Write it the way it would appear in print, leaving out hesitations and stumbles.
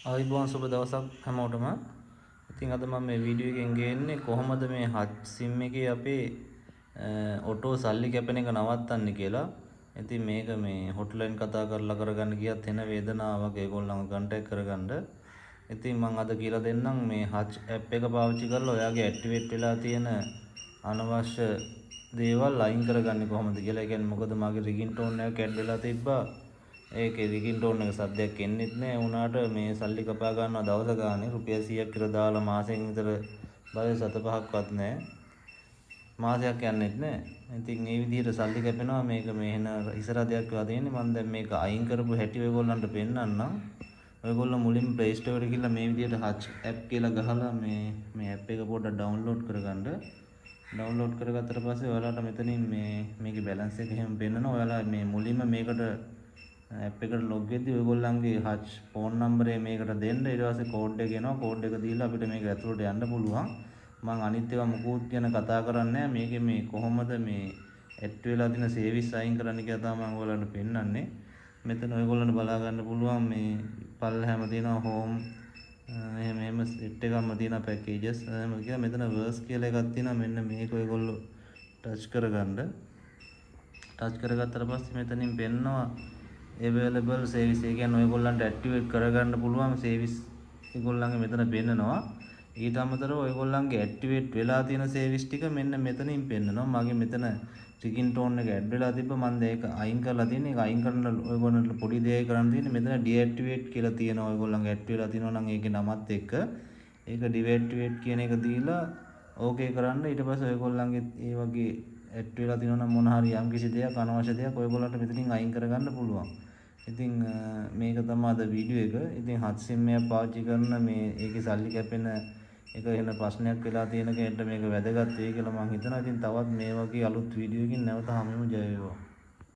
ආයුබෝවන් සුබ දවසක් හැමෝටම. ඉතින් අද මම මේ වීඩියෝ එකෙන් ගේන්නේ කොහොමද මේ හච් සිම් එකේ අපේ ඔටෝ සල්ලි කැපෙන එක නවත්තන්නේ කියලා. ඉතින් මේක මේ හොට්ලයින් කතා කරලා කරගන්න ගියත් එන වේදනාවක් ඒගොල්ලන්ව කන්ටැක්ට් කරගන්න. ඉතින් මම අද කියලා දෙන්නම් මේ හච් ඇප් එක පාවිච්චි කරලා ඔයාගේ ඇක්ටිවේට් වෙලා තියෙන අනවශ්‍ය දේවල් අයින් කරගන්නේ කොහොමද කියලා. ඒ කියන්නේ මොකද මගේ රිගින්ටෝන් එක කැඩ් වෙලා තිබ්බා. ඒකේ රිගින්ටෝන් එක සද්දයක් එන්නෙත් නෑ. උනාට මේ සල්ලි කපා ගන්නවා දවස ගානේ රුපියල් 100ක් විතර දාලා මාසෙන් විතර බය 7-5ක්වත් නෑ. මාසයක් යන්නෙත් නෑ. ඉතින් මේ විදිහට සල්ලි කැපෙනවා. මේක මේ එන ඉස්සරහදයක් වෙලා තියෙන්නේ. මම දැන් මේක අයින් කරපු හැටි ඔයගොල්ලන්ට පෙන්නන්නම්. ඔයගොල්ලෝ මුලින්ම Play Store එකට ගිහලා මේ විදිහට හච් ඇප් කියලා ගහලා මේ ඇප් එක පොඩ්ඩක් ඩවුන්ලෝඩ් කරගන්න. ඩවුන්ලෝඩ් කරගත්තට පස්සේ ඔයාලට මෙතනින් මේකේ බැලන්ස් එක එහෙම පෙන්නනවා. ඔයාලා මේ මුලින්ම මේකට ඇප් එකට ලොග් වෙද්දී ඔයගොල්ලන්ගේ හච් ෆෝන් නම්බරය මේකට දෙන්න. ඊට පස්සේ කෝඩ් එක එනවා. කෝඩ් එක දීලා අපිට මේක ඇතුළට යන්න පුළුවන්. මම අනිත් ඒවා මුකුත් ගැන කතා කරන්නේ නැහැ. මේකේ මේ කොහොමද මේ ඇඩ් වෙලා තියෙන සේවිස් අයින් කරන්න කියලා තමයි මම ඔයාලට පෙන්නන්නේ. මෙතන ඔයගොල්ලන්ට බලා ගන්න පුළුවන් මේ පල්ලෙහාම තියෙනවා හෝම් එහෙම සෙට් එකක්ම තියෙනවා පැකේජස් එහෙම කියලා. මෙතන වර්ස් කියලා එකක් තියෙනවා. මෙන්න මේක ඔයගොල්ලෝ ටච් කරගන්න. ටච් කරගත්තට පස්සේ මෙතනින් පෙන්නනවා available service. ඒ කියන්නේ ඔයගොල්ලන්ට ඇක්ටිවේට් කරගන්න පුළුවන් සර්විස් ඒගොල්ලන්ගේ මෙතන පෙන්නනවා. ඊට අමතරව ඔයගොල්ලන්ගේ ඇක්ටිවේට් වෙලා තියෙන සර්විස් ටික මෙන්න මෙතනින් පෙන්නනවා. මගේ මෙතන රිගින්ටෝන් එක ඇඩ් වෙලා තිබ්බ මම ඒක අයින් කරලා තියෙන. ඒක අයින් කරන්න ඔයගොල්ලන්ට පොඩි දෙයක් කරන්න තියෙන්නේ. මෙතන ඩිඇක්ටිවේට් කියලා තියෙනවා. ඔයගොල්ලන්ගේ ඇඩ් වෙලා තියෙනවා නම් ඒකේ නමත් එක්ක ඒක ඩිඇක්ටිවේට් කියන එක දීලා ඕකේ කරන්න. ඊට පස්සේ ඔයගොල්ලන්ගේ ඒ වගේ ඇඩ් වෙලා තියෙනවා නම් මොන හරි යම් කිසි දෙයක් අනවශ්‍ය දෙයක් ඔයගොල්ලන්ට මෙතනින් අයින් කරගන්න පුළුවන්. ඉතින් මේක තමයි අද වීඩියෝ එක. ඉතින් හච් සිම් එක පාවිච්චි කරන මේ ඒකේ සල්ලි කැපෙන එක වෙන ප්‍රශ්නයක් වෙලා තියෙන කෙනෙක්ට මේක වැදගත් වෙයි කියලා මම හිතනවා. ඉතින් තවත් මේ වගේ අලුත් වීඩියෝ එකකින් නැවත හමුවෙමු. ජය වේවා.